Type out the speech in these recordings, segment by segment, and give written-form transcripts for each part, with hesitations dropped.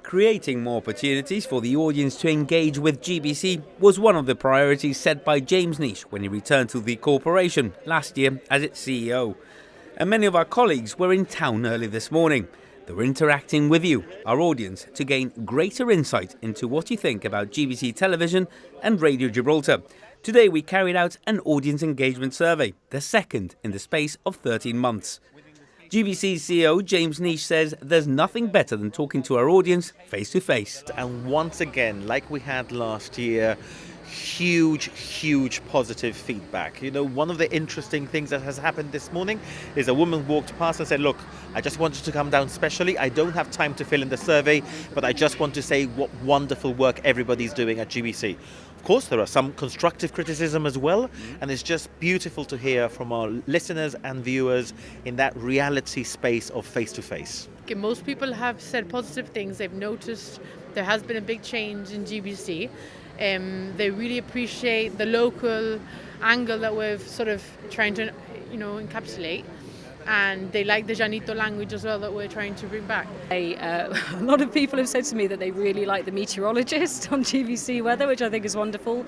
Creating more opportunities for the audience to engage with GBC was one of the priorities set by James Niche when he returned to the corporation last year as its CEO. And many of our colleagues were in town early this morning. They were interacting with you, our audience, to gain greater insight into what you think about GBC Television and Radio Gibraltar. Today we carried out an audience engagement survey, the second in the space of 13 months. GBC CEO James Niche says there's nothing better than talking to our audience face to face. And once again, like we had last year, huge positive feedback. You know, one of the interesting things that has happened this morning is a woman walked past and said, look, I just wanted to come down specially. I don't have time to fill in the survey, but I just want to say what wonderful work everybody's doing at GBC. Of course, there are some constructive criticism as well, and it's just beautiful to hear from our listeners and viewers in that reality space of face-to-face. Most people have said positive things. They've noticed there has been a big change in GBC. They really appreciate the local angle that we're sort of trying to, encapsulate. And they like the Janito language as well that we're trying to bring back. A lot of people have said to me that they really like the meteorologist on GBC weather, which I think is wonderful.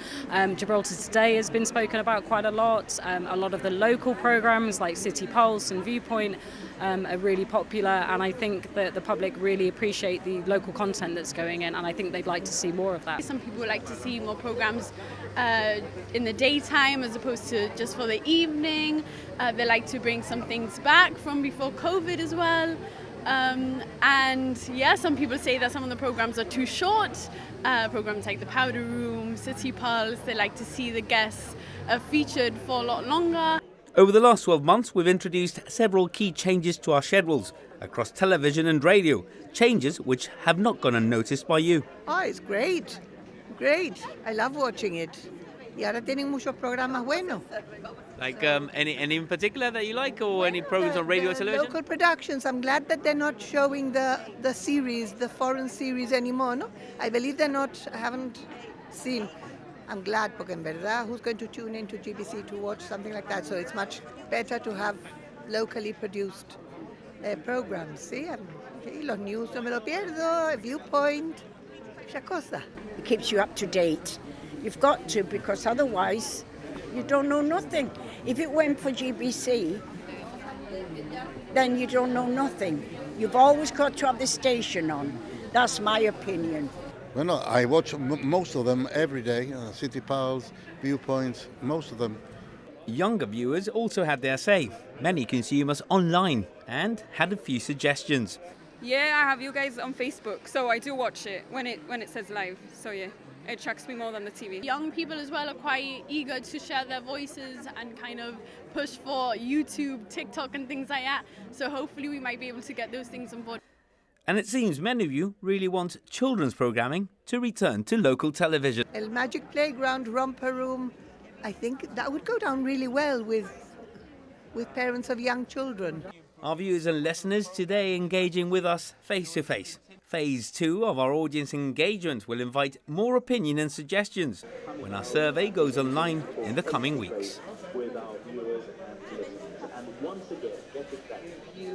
Gibraltar Today has been spoken about quite a lot. A lot of the local programmes like City Pulse and Viewpoint are really popular, and I think that the public really appreciate the local content that's going in, and I think they'd like to see more of that. Some people would like to see more programmes in the daytime as opposed to just for the evening. They like to bring some things back from before COVID as well. Some people say that some of the programmes are too short. Programmes like the Powder Room, City Pulse, they like to see the guests featured for a lot longer. Over the last 12 months, we've introduced several key changes to our schedules across television and radio, changes which have not gone unnoticed by you. Oh, it's great. Great. I love watching it. Y ahora tienen muchos programas buenos. Like any in particular that you like, or any programs on radio or television? Local productions. I'm glad that they're not showing the series, the foreign series anymore. No, I believe they're not. I haven't seen. I'm glad, porque en verdad, who's going to tune into GBC to watch something like that? So it's much better to have locally produced programs. ¿Sí? Los news no me lo pierdo. Viewpoint, mucha cosa. It keeps you up to date. You've got to, because otherwise you don't know nothing. If it went for GBC, then you don't know nothing. You've always got to have the station on. That's my opinion. Well, no, I watch most of them every day. City Pulse, Viewpoints, most of them. Younger viewers also had their say. Many consume us online and had a few suggestions. Yeah, I have you guys on Facebook, so I do watch it when it says live. So yeah, it attracts me more than the TV. Young people as well are quite eager to share their voices and kind of push for YouTube, TikTok and things like that. So hopefully we might be able to get those things on board. And it seems many of you really want children's programming to return to local television. El Magic Playground, Romper Room, I think that would go down really well with parents of young children. Our viewers and listeners today engaging with us face to face. Phase 2 of our audience engagement will invite more opinion and suggestions when our survey goes online in the coming weeks.